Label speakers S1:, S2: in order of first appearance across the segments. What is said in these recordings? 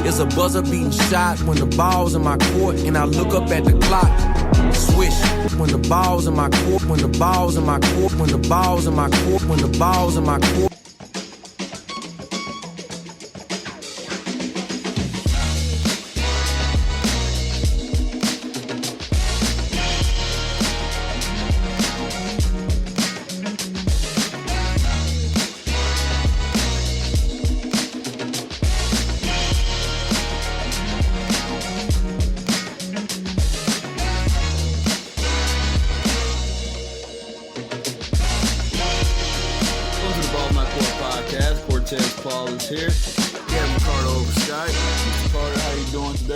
S1: It's a buzzer beating shot when the ball's in my court and I look up at the clock. Swish when the ball's in my court, when the ball's in my court, when the ball's in my court, when the ball's in my court.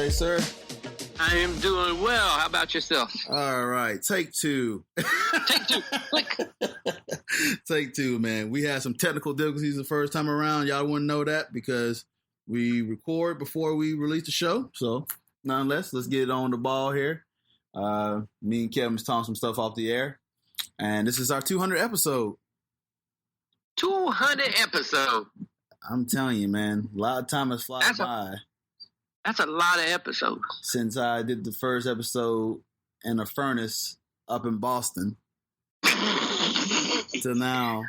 S2: Sir,
S3: I am doing well. How about yourself?
S2: All right, take two.
S3: Take two. Click.
S2: Take two, man. We had some technical difficulties the first time around. Y'all wouldn't know that because we record before we release the show. So, nonetheless, let's get on the ball here. Me and Kevin was talking some stuff off the air, and this is our 200 episode.
S3: 200 episode.
S2: I'm telling you, man, a lot of time has flied by.
S3: That's a lot of episodes.
S2: Since I did the first episode in a furnace up in Boston to now.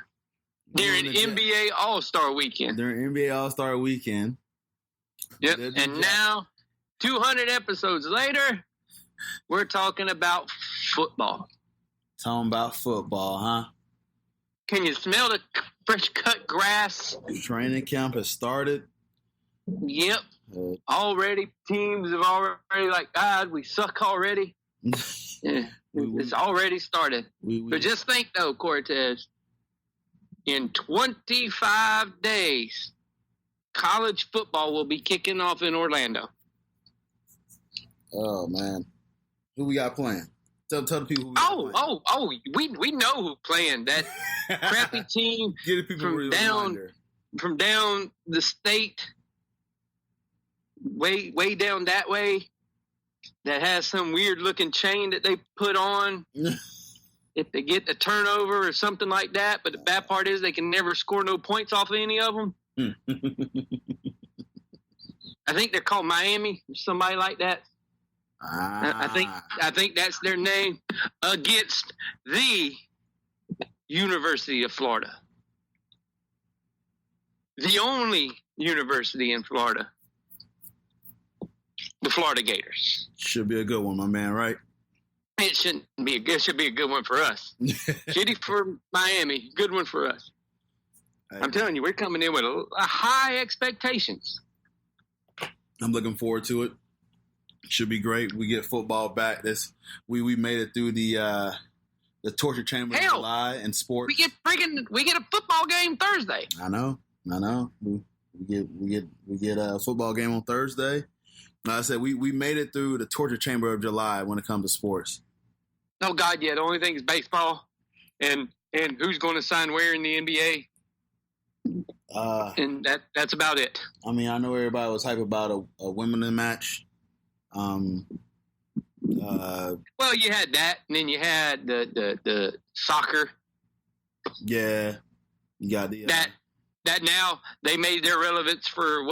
S3: During NBA All-Star Weekend.
S2: During NBA All-Star Weekend.
S3: Yep. And now, 200 episodes later, we're talking about football.
S2: Talking about football, huh?
S3: Can you smell the fresh cut grass?
S2: Training camp has started.
S3: Yep. Already, teams have already like, God, we suck already. Yeah, it's already started. But just think, though, Cortez, in 25 days, college football will be kicking off in Orlando.
S2: Oh, man. Who we got playing? Tell the people who we got playing.
S3: We know who's playing. That crappy team from down the state. Way down that way, that has some weird looking chain that they put on if they get a turnover or something like that. But the bad part is they can never score no points off of any of them. I think they're called Miami or somebody like that. I think that's their name, against the University of Florida, the only university in Florida. The Florida Gators.
S2: Should be a good one, my man, right?
S3: It shouldn't be. It should be a good one for us. Shitty for Miami. Good one for us. Hey, I'm telling you, we're coming in with a high expectations.
S2: I'm looking forward to it. Should be great. We get football back. We made it through the torture chamber in July in sports.
S3: We get a football game Thursday.
S2: I know. We get a football game on Thursday. Like I said, we made it through the torture chamber of July when it comes to sports.
S3: Oh, God, yeah. The only thing is baseball and who's going to sign where in the NBA. And that's about it.
S2: I mean, I know everybody was hyped about a women's match. Well,
S3: you had that, and then you had the soccer.
S2: Yeah. You got the...
S3: That now, they made their relevance for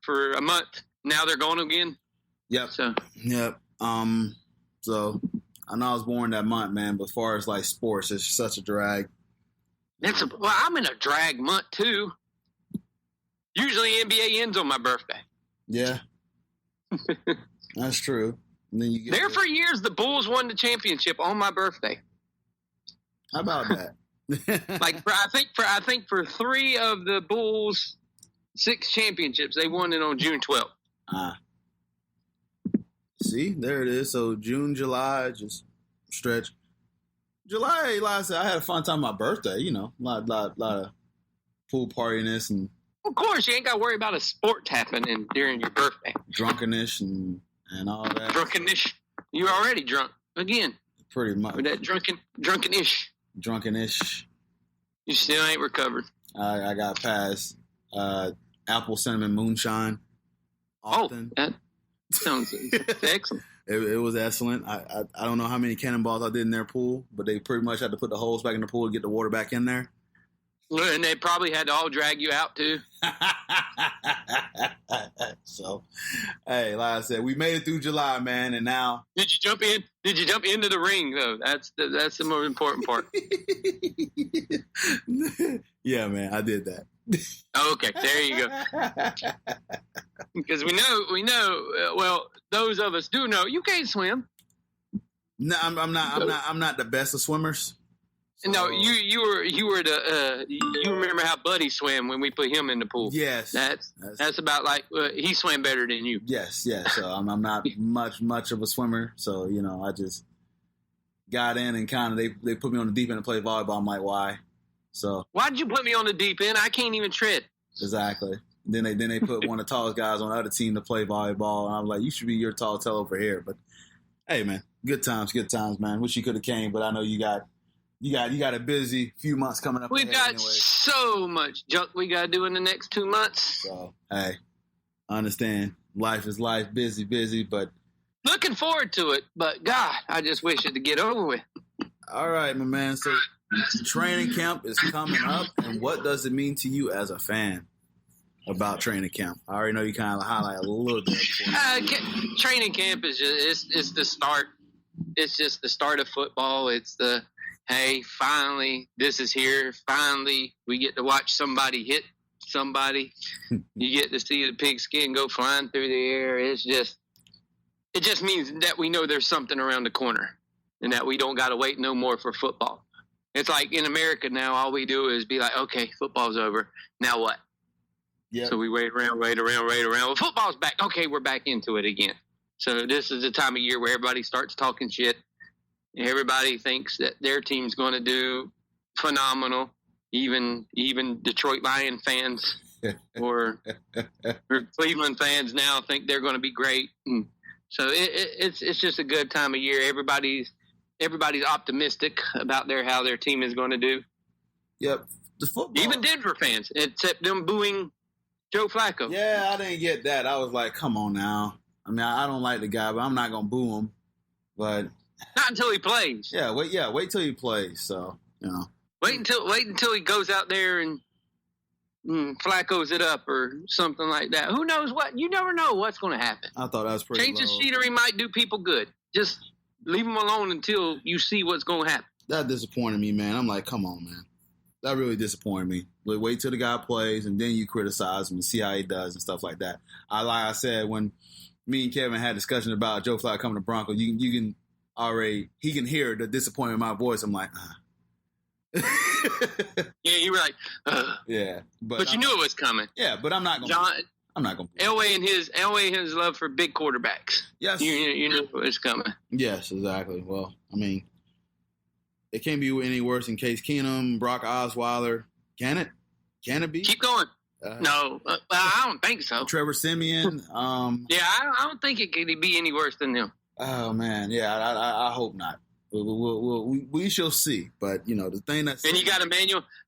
S3: for a month. Now they're going again.
S2: Yep. Yep. So I know I was born that month, man. But as far as like sports, it's such a drag.
S3: I'm in a drag month too. Usually NBA ends on my birthday.
S2: Yeah, that's true. And then you get
S3: for years the Bulls won the championship on my birthday.
S2: How about that?
S3: I think for 3 of the Bulls' 6 championships, they won it on June 12th.
S2: See, there it is. So June, July, just stretch. July, like I said, I had a fun time on my birthday. You know, a lot of pool partiness and.
S3: Of course, you ain't got to worry about a sport happening during your birthday.
S2: Drunkenness and all that.
S3: Drunkenness. You're already drunk again.
S2: Pretty much.
S3: With that drunkenish.
S2: Drunkenish.
S3: You still ain't recovered.
S2: I got past apple cinnamon moonshine. Often.
S3: Oh, that sounds excellent.
S2: It was excellent. I don't know how many cannonballs I did in their pool, but they pretty much had to put the holes back in the pool to get the water back in there.
S3: And they probably had to all drag you out too.
S2: So, hey, like I said, we made it through July, man, and now.
S3: Did you jump in? Did you jump into the ring though? That's the most important part.
S2: Yeah, man, I did that.
S3: Okay, there you go. Because we know. Well, those of us do know you can't swim.
S2: No, I'm not the best of swimmers. So.
S3: No, you were the you remember how Buddy swam when we put him in the pool?
S2: Yes,
S3: that's about like he swam better than you.
S2: Yes. So I'm not much of a swimmer. So I just got in and kind of they put me on the deep end to play volleyball. I'm like, why? So
S3: why'd you put me on the deep end? I can't even tread.
S2: Exactly. Then they put one of the tallest guys on the other team to play volleyball, and I'm like, you should be your tall tell over here. But hey, man, good times, man. Wish you could have came, but I know you got a busy few months coming up.
S3: We've got so much junk we got to do in the next 2 months.
S2: So, hey, I understand. Life is life, busy, but.
S3: Looking forward to it, but God, I just wish it to get over with.
S2: All right, my man. So, training camp is coming up, and what does it mean to you as a fan about training camp? I already know you kind of highlight a little bit.
S3: Training camp is just it's the start. It's just the start of football. It's the hey, finally, this is here. Finally, we get to watch somebody hit somebody. You get to see the pigskin go flying through the air. It just means that we know there's something around the corner and that we don't got to wait no more for football. It's like in America now, all we do is be like, okay, football's over. Now what?
S2: Yeah.
S3: So we wait around. Well, football's back. Okay, we're back into it again. So this is the time of year where everybody starts talking shit. Everybody thinks that their team's going to do phenomenal. Even Detroit Lion fans or Cleveland fans now think they're going to be great. And so it's just a good time of year. Everybody's optimistic about how their team is going to do.
S2: Yep. The football.
S3: Even Denver fans, except them booing Joe Flacco.
S2: Yeah, I didn't get that. I was like, come on now. I mean, I don't like the guy, but I'm not going to boo him. But
S3: not until he plays.
S2: Yeah, wait till he plays. So,
S3: Wait until he goes out there and Flacco's it up or something like that. Who knows what? You never know what's going to happen.
S2: I thought that was pretty
S3: Change the scenery might do people good. Just leave them alone until you see what's going to happen.
S2: That disappointed me, man. I'm like, come on, man. That really disappointed me. Wait till the guy plays, and then you criticize him and see how he does and stuff like that. Like I said, when me and Kevin had a discussion about Joe Flacco coming to Broncos, you can already, he can hear the disappointment in my voice. I'm like,
S3: Yeah, you were like,
S2: yeah,
S3: but you knew it was coming.
S2: Yeah, but I'm not going. I'm not going.
S3: Elway and his love for big quarterbacks.
S2: Yes,
S3: you knew it was coming.
S2: Yes, exactly. Well, I mean, it can't be any worse than Case Keenum, Brock Osweiler. Can it? Can it be?
S3: Keep going. No, I don't think so.
S2: Trevor Siemian.
S3: Yeah, I don't think it could be any worse than them.
S2: Oh man, yeah, I hope not. We shall see. But the thing that's
S3: and you got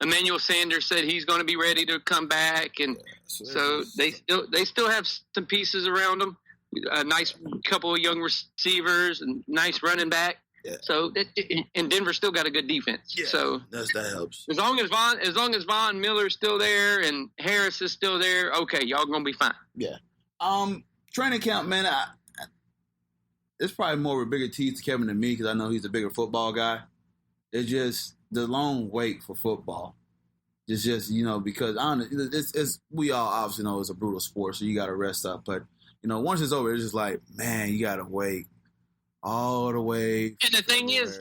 S3: Emmanuel Sanders said he's going to be ready to come back, and so they still have some pieces around them. A nice couple of young receivers and nice running back. Yeah. So and Denver still got a good defense.
S2: Yeah,
S3: so
S2: that helps.
S3: As long as Von Miller's still there and Harris is still there, okay, y'all gonna be fine.
S2: Yeah. Training camp, man. It's probably more of a bigger tease to Kevin than me because I know he's a bigger football guy. It's just the long wait for football. It's just because it's we all obviously know it's a brutal sport, so you got to rest up. But once it's over, it's just like, man, you got to wait. All the way.
S3: And the thing is,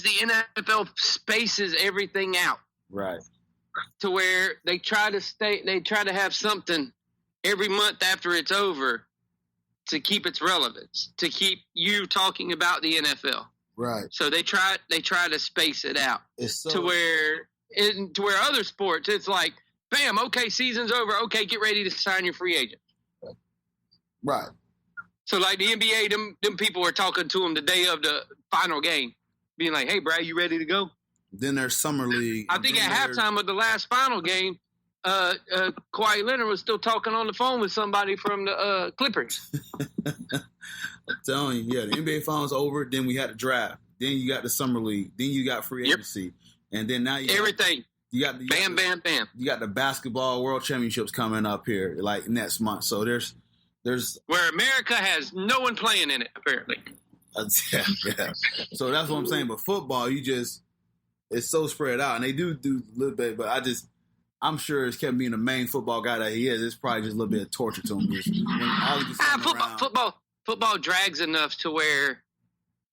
S3: the NFL spaces everything out.
S2: Right.
S3: To where they try to have something every month after it's over to keep its relevance, to keep you talking about the NFL.
S2: Right.
S3: So they try to space it out to where other sports, it's like, bam, okay, season's over. Okay, get ready to sign your free agent.
S2: Right.
S3: So, like the NBA, them people were talking to him the day of the final game, being like, hey, Brad, you ready to go?
S2: Then there's Summer League.
S3: I think at halftime of the last final game, Kawhi Leonard was still talking on the phone with somebody from the Clippers.
S2: I'm telling you, yeah, the NBA finals over, then we had the draft. Then you got the Summer League. Then you got free agency. Yep. And then now
S3: everything. You got
S2: bam. You got the basketball world championships coming up here, like next month. So there's
S3: where America has no one playing in it, apparently.
S2: Yeah. So that's what I'm saying. But football, it's so spread out, and they do a little bit. But I'm sure it's Kevin being the main football guy that he is. It's probably just a little bit of torture to him.
S3: Football drags enough to where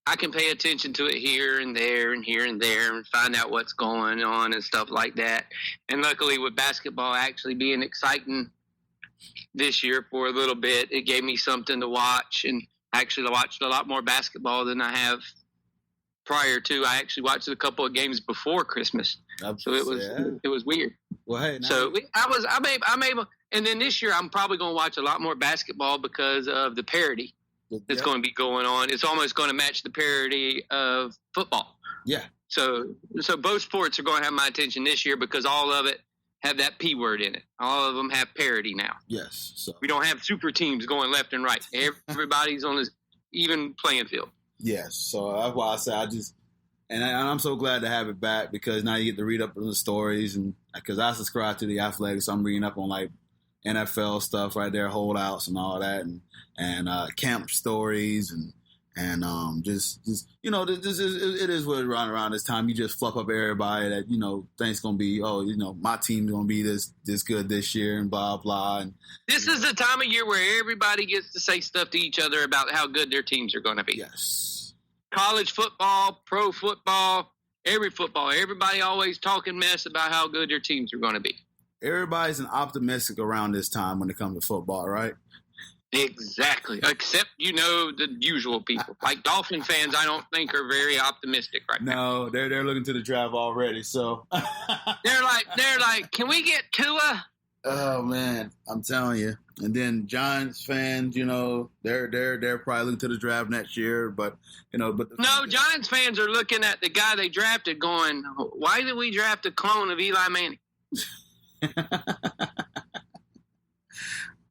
S3: I can pay attention to it here and there and here and there and find out what's going on and stuff like that. And luckily, with basketball actually being exciting this year for a little bit, it gave me something to watch. And actually, I watched a lot more basketball than I have prior to. I actually watched a couple of games before Christmas, so it was weird.
S2: Well, hey,
S3: so I'm able. And then this year, I'm probably going to watch a lot more basketball because of the parody that's going to be going on. It's almost going to match the parody of football.
S2: Yeah.
S3: So both sports are going to have my attention this year because all of it have that P word in it. All of them have parody now.
S2: Yes. So
S3: we don't have super teams going left and right. Everybody's on this even playing field.
S2: Yes. So that's why I say I'm so glad to have it back because now you get to read up on the stories, and because I subscribe to The Athletic, so I'm reading up on like NFL stuff right there, holdouts and all that, and camp stories and just it is what around this time you just fluff up everybody that things gonna be my team's gonna be this good this year and blah blah. And
S3: this is the time of year where everybody gets to say stuff to each other about how good their teams are going to be.
S2: Yes,
S3: college football, pro football, everybody always talking mess about how good their teams are going to be.
S2: Everybody's optimistic around this time when it comes to football, right?
S3: Exactly. Except, the usual people. Like Dolphin fans, I don't think are very optimistic right now.
S2: No, they're looking to the draft already, so.
S3: they're like, can we get Tua?
S2: Oh, man, I'm telling you. And then Giants fans, they're probably looking to the draft next year, but.
S3: Giants fans are looking at the guy they drafted going, why did we draft a clone of Eli Manning?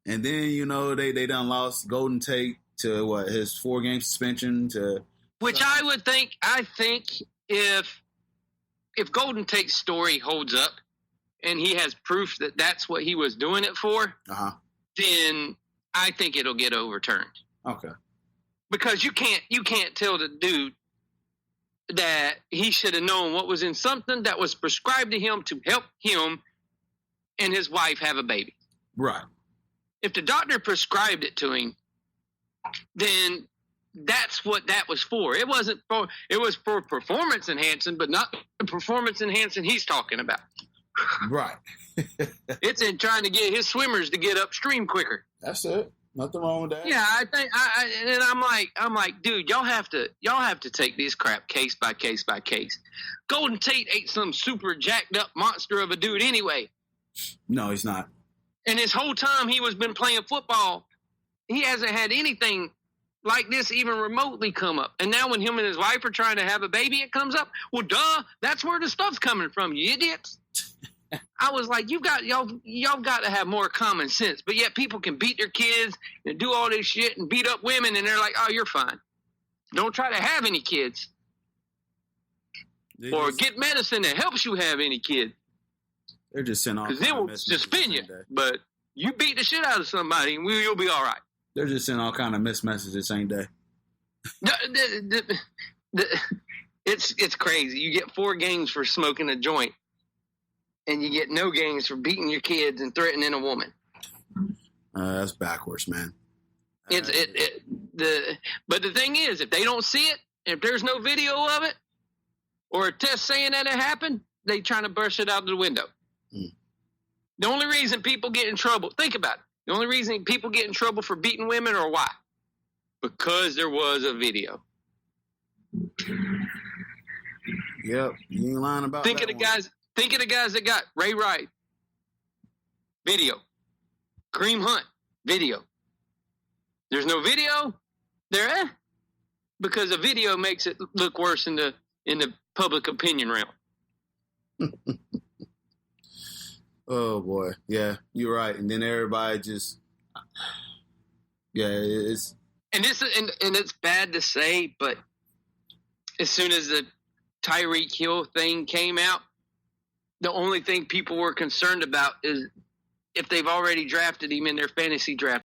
S2: And then they done lost Golden Tate to his 4-game suspension to
S3: which I think if Golden Tate's story holds up and he has proof that that's what he was doing it for, then I think it'll get overturned.
S2: Okay.
S3: Because you can't tell the dude that he should have known what was in something that was prescribed to him to help him and his wife have a baby.
S2: Right.
S3: If the doctor prescribed it to him, then that's what that was for. It was for performance enhancing, but not the performance enhancing he's talking about.
S2: Right.
S3: It's in trying to get his swimmers to get upstream quicker.
S2: That's it. Nothing wrong with that.
S3: Yeah, I think and I'm like, dude, y'all have to take this crap case by case by case. Golden Tate ain't some super jacked up monster of a dude anyway.
S2: No, he's not.
S3: And his whole time he was been playing football, he hasn't had anything like this even remotely come up. And now when him and his wife are trying to have a baby, it comes up. Well, duh, that's where the stuff's coming from, you idiots. I was like, y'all got to have more common sense. But yet people can beat their kids and do all this shit and beat up women, and they're like, oh, you're fine. Don't try to have any kids. Or get medicine that helps you have any kids.
S2: They're just sending all
S3: because they will suspend you. But you beat the shit out of somebody, and you'll be all right.
S2: They're just sending all kind of missed messages, ain't they?
S3: It's crazy. You get 4 games for smoking a joint, and you get no games for beating your kids and threatening a woman.
S2: That's backwards, man.
S3: But the thing is, if they don't see it, if there's no video of it, or a test saying that it happened, they trying to burst it out the window. The only reason people get in trouble, think about it. The only reason people get in trouble for beating women or why? Because there was a video.
S2: Yep, you ain't lying about
S3: Think of the guys that got Ray Wright. Video. Kareem Hunt. Video. There's no video there, because a video makes it look worse in the public opinion realm.
S2: Oh boy, yeah, you're right. And then everybody just, it's
S3: and it's bad to say, but as soon as the Tyreek Hill thing came out, the only thing people were concerned about is if they've already drafted him in their fantasy draft,